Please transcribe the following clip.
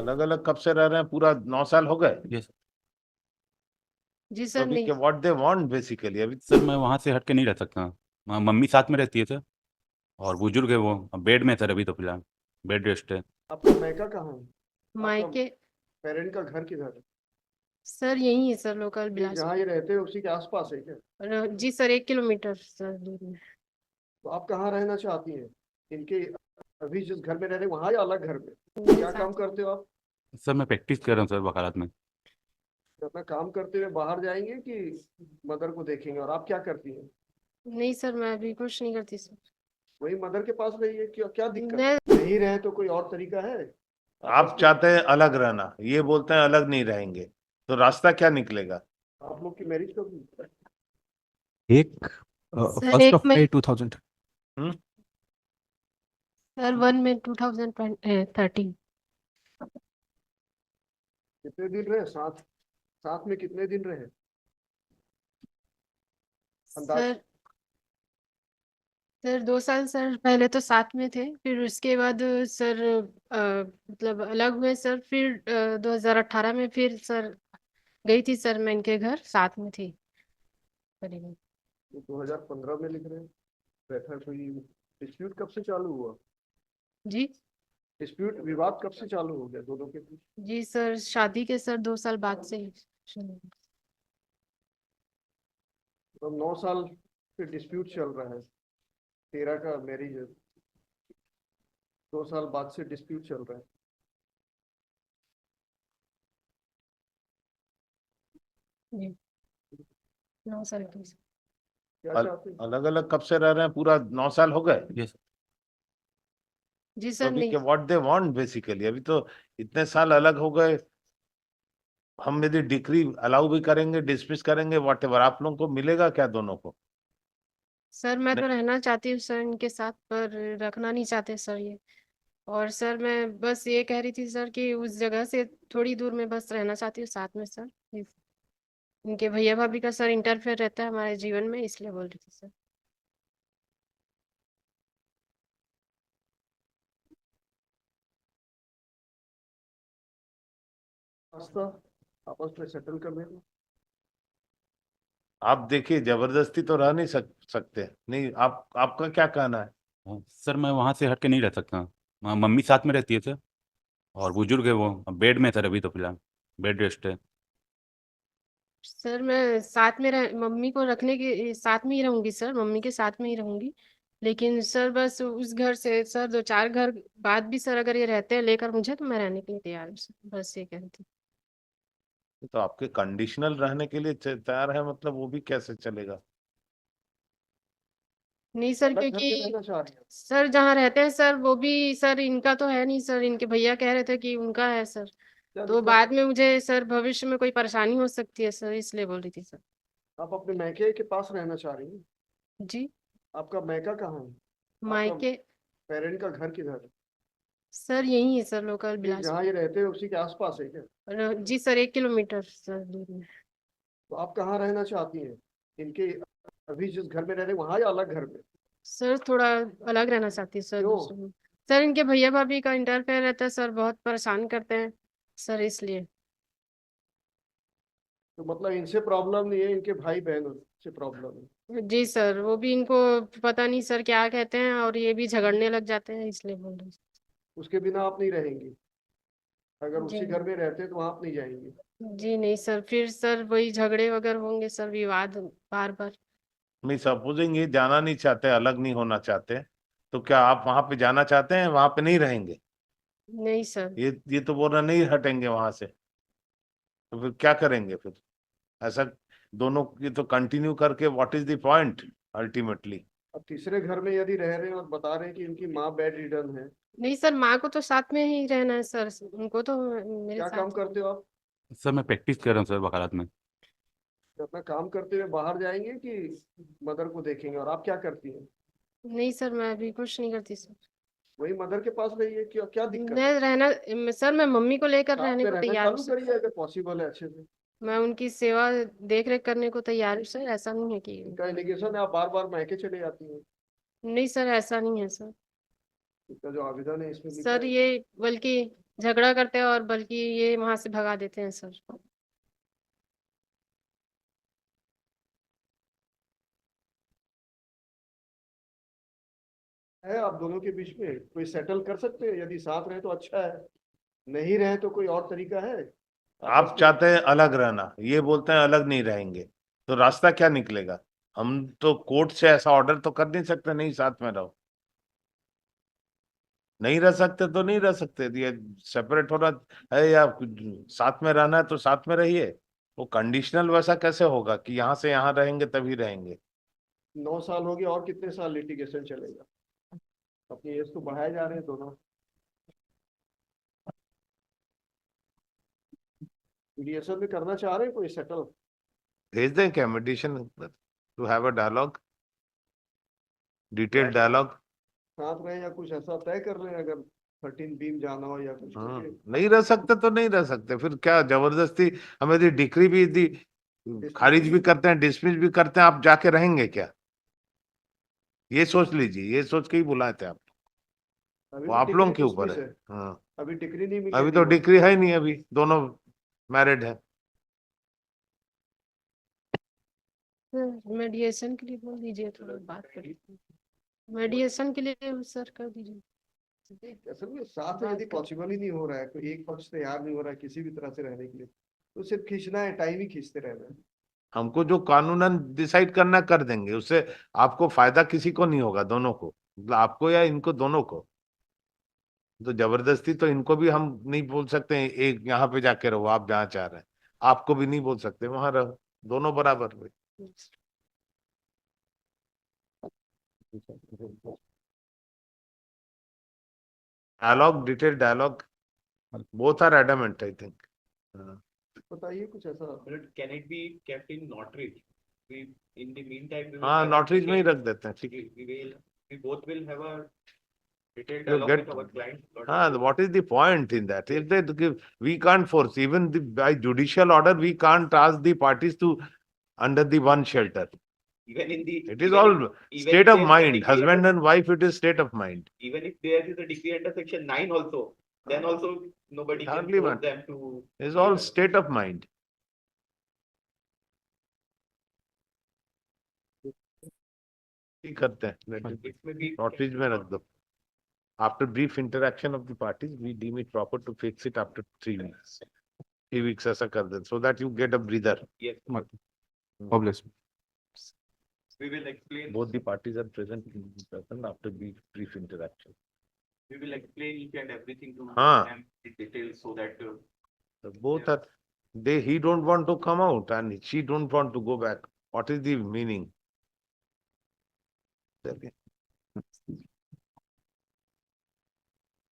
अलग अलग कब से रह रहे हैं? पूरा 9 साल हो गए? यस तो जी सर अभी नहीं। व्हाट दे वांट बेसिकली अभी? सर, मैं वहाँ से हट के नहीं रह सकता। मम्मी साथ में रहती है सर, और बुजुर्ग है वो, अब बेड में है सर, अभी तो फिलहाल बेड रेस्ट है। आपका मायका कहाँ है? आपका मायके पेरेंट का घर किधर है? सर यही है सर, लोकल ये बिलासपुर। जहाँ ये रहते हैं उसी के आसपास है क्या? जी सर, 1 किलोमीटर सर दूर में। तो आप कहाँ रहना चाहती हैं? इनके अभी जिस घर में रह रहे हैं वहाँ या अलग घर में? मेरे क्या साथ। काम करते हो आप? सर, मैं प्रैक्टिस कर रहा हूँ सर वकालत में। अपना काम करते हुए बाहर जाएंगे कि मदर को देखेंगे? और आप क्या करती हैं? नहीं सर, मैं अभी कुछ नहीं करती सर। वही मदर के पास रहिए। क्या क्या दिक्कत मैं है? नहीं रहे तो कोई और तरीका है? आप चाहते हैं अलग रहना, ये बोलते हैं अलग नहीं रहेंगे, तो रास्ता क्या निकलेगा? आप लोग की मैरिज कब हुई? एक सर फर्स्ट एक ऑफ में मई 2000। हम्म? सर 1 में 2013। कितने दिन रहे साथ? साथ में कितने दिन रहे अंदाज? सर सर 2 साल सर पहले तो साथ में थे, फिर उसके बाद सर मतलब अलग हुए सर, फिर 2018 में फिर सर गई थी सर, मैं इनके घर साथ में थी करीबन। 2015 में लिख रहे हैं। बैठा कोई डिस्प्यूट कब से चालू हुआ? जी। डिस्प्यूट विवाद कब से चालू हो गया दोनों के बीच? जी सर, शादी के सर 2 साल बाद से ही शुरू हुआ। तो 9 साल से डिस्प्यूट चल रहा है। 13 का मैरिज है। 2 साल बाद से डिस्प्यूट चल रहा है। जी 9 साल की। क्या चाहते हैं? अलग अलग कब से रह रहे हैं? पूरा 9 साल हो गए? यस जी तो सर अभी नहीं। व्हाट दे वांट बेसिकली अभी? तो इतने साल अलग हो गए, हम यदि डिक्री अलाउ भी करेंगे, डिसमिस करेंगे, वॉट एवर, आप लोगों को मिलेगा क्या दोनों को? सर मैं नहीं, तो रहना चाहती हूँ सर इनके साथ, पर रखना नहीं चाहते सर ये। और सर मैं बस ये कह रही थी सर कि उस जगह से थोड़ी दूर में बस रहना चाहती हूँ साथ में सर। इनके भैया भाभी का सर इंटरफेयर रहता है हमारे जीवन में, इसलिए बोल रही थी सर। रास्ता आपस में सेटल कर देना। आप देखिए, जबरदस्ती तो रह नहीं सकते। नहीं, आपका क्या कहना है? सर, मैं वहाँ से हट के नहीं रह सकता। मम्मी साथ में रहती है सर, और बुजुर्ग है वो, अब बेड में है सर, अभी तो फिलहाल बेड रेस्ट है। सर मैं साथ में मम्मी को रखने के साथ में ही रहूंगी सर, मम्मी के साथ में ही रहूंगी। लेकिन सर बस उस घर से सर 2-4 घर बाद भी सर अगर ये रहते हैं लेकर मुझे, तो मैं रहने के लिए तैयार हूँ सर, बस ये कह रही थी। तो आपके कंडीशनल रहने के लिए तैयार है, मतलब वो भी कैसे चलेगा? नहीं सर, अलग घर पे क्योंकि रहना चाह रही हैं? सर जहाँ रहते हैं सर वो भी सर इनका तो है नहीं सर, इनके भैया कह रहे थे कि उनका है सर। क्या तो दिक्कत बाद है? में मुझे सर भविष्य में कोई परेशानी हो सकती है सर, इसलिए बोल रही थी सर। आप अपने मैके के पास रहना चाह रही हैं? जी। आपका मैका कहाँ है? आपका मायके पेरेंट का घर किधर है? सर यही है सर, लोकल ये जहाँ बिलासपुर। ये रहते हैं उसी के आसपास है क्या? जी सर, 1 किलोमीटर सर दूर में। तो आप कहाँ रहना चाहती हैं? इनके अभी जिस घर में रह रहे हैं वहाँ या अलग घर में? सर थोड़ा अलग रहना चाहती है सर, क्यों? दूसरे में। सर इनके भैया भाभी का इंटरफेयर रहता है सर, बहुत परेशान करते हैं सर, इसलिए। तो मतलब इनसे प्रॉब्लम नहीं है, इनके भाई बहन से प्रॉब्लम है? जी सर, वो भी इनको पता नहीं सर क्या कहते हैं, और ये भी झगड़ने लग जाते हैं, इसलिए बोल रही उसके बिना आप नहीं रहेंगी? अगर हूँ। जी। उसी घर में रहते तो वहां आप नहीं जाएंगी? जी नहीं सर, फिर सर वही झगड़े वगैरह होंगे सर, विवाद बार बार। मैं सपोजिंग ये जाना नहीं चाहते, अलग नहीं होना चाहते, तो क्या आप वहां पे जाना चाहते हैं? वहां पे नहीं रहेंगे? नहीं सर। ये तो बोल रहा नहीं हटेंगे वहां से, तो फिर क्या करेंगे फिर? ऐसा दोनों की तो कंटिन्यू करके what is the point ultimately? अब तीसरे घर में यदि रह रहे हैं और बता रहे हैं कि इनकी माँ बेड रिडन है। नहीं सर, माँ को तो साथ में ही रहना है सर, उनको तो मेरे क्या साथ काम करते हो आप? सर, मैं प्रैक्टिस कर रहा हूँ सर वकालत में। अपना काम करते हुए बाहर जाएंगे कि मदर को देखेंगे? और आप क्या करती हैं? नहीं सर, मैं अभी कुछ नहीं करती सर। वही मदर के पास रहिए। क्या क्या दिक्कत मैं है? सर मैं मम्मी को लेकर साथ रहने में को रहना तैयार हूँ चालू सर। करिए अगर पॉसिबल है अच्छे से। मैं उनकी सेवा देख रेख करने को तैयार हूँ सर, ऐसा नहीं है कि। इनका एलिगेशन है आप बार बार मायके चले जाती हैं। नहीं सर, ऐसा नहीं है सर। इसका जो आवेदन है इसमें लिखा सर है। ये बल्कि झगड़ा करते हैं और बल्कि ये वहां से भगा देते हैं सर। है आप दोनों के बीच में कोई सेटल कर सकते हैं? यदि साथ रहे तो अच्छा है, नहीं रहे तो कोई और तरीका है? आप आपस में चाहते हैं अलग रहना, ये बोलते हैं अलग नहीं रहेंगे, तो रास्ता क्या निकलेगा? हम तो कोर्ट से ऐसा ऑर्डर तो कर नहीं सकते नहीं साथ में रहो। नहीं रह सकते तो नहीं रह सकते, ये सेपरेट होना है या साथ में रहना है तो साथ में रहिए। वो कंडीशनल वैसा कैसे होगा कि यहाँ से यहाँ रहेंगे तभी रहेंगे? 9 साल हो गए, और कितने साल लिटिगेशन चलेगा? अपनी एज तो बढ़ाए जा रहे हैं दोनों। मीडिएशन में करना चाह रहे हैं कोई सेटल? भेज दें क्या meditation to have a dialogue, detailed dialogue? साथ रहे या कुछ ऐसा तय कर रहे हैं, अगर 13B में जाना हो या कुछ हाँ, करके? नहीं रह सकते तो नहीं रह सकते, फिर क्या जबरदस्ती? हम यदि डिक्री भी यदि खारिज भी करते हैं, डिसमिस भी करते हैं, आप जाके रहेंगे क्या? ये सोच लीजिए, ये सोच के ही बुलाए थे आप। अभी वो तो आप लोगों डिग्री के ऊपर डिसमिस है। है, हाँ, अभी डिग्री नहीं मिली अभी है तो डिवोर्स। डिग्री है ही नहीं, अभी दोनों मैरिड है। मेडिएशन के लिए बोल दीजिए, थोड़ा बात कर मेडिएशन के लिए सर कर दीजिए। असल में साथ में बात यदि कर- पॉसिबल ही नहीं हो रहा है, कोई एक पक्ष तैयार नहीं हो रहा है किसी भी तरह से रहने के लिए, तो सिर्फ खींचना है, टाइम ही खींचते रहना है। हमको जो कानूनन डिसाइड करना कर देंगे, उससे आपको फायदा किसी को नहीं होगा, दोनों को, मतलब आपको या इनको दोनों को। तो जबरदस्ती तो इनको भी हम नहीं बोल सकते हैं, एक यहाँ पे जाके रहो आप जहाँ चाह रहे हैं, आपको भी नहीं बोल सकते वहां रहो, दोनों बराबर हुए। Dialogue, detail dialogue, both are adamant I think. बताइए कुछ ऐसा। But can it be kept in Northridge? We, in the meantime, we will हाँ, have a नॉटरीज में ही detailed- रख देते हैं, ठीक है। we both will have a detailed You dialogue get- with our client. हाँ, what is the point in that? If they give, we can't force, even by judicial order, we can't ask the parties to under the one shelter. Even in the. It is even all if- even state if of there is a mind, decree husband under- and wife, it is state of mind. Even if there is a decree under section 9 also, then also nobody can Hardly force one. them to. It is all state of mind. ठीक करते हैं, let it- It may be. नॉटरीज में रख दो। After brief interaction of the parties, we deem it proper to fix it after 3 weeks. 3 weeks ऐसा कर दे, so that you get a breather. Yes, Obvious. we will explain. Both the parties are present in person after brief interaction. We will explain each and everything to हाँ. them in detail so that. So both are, he don't want to come out and she don't want to go back. What is the meaning? Okay.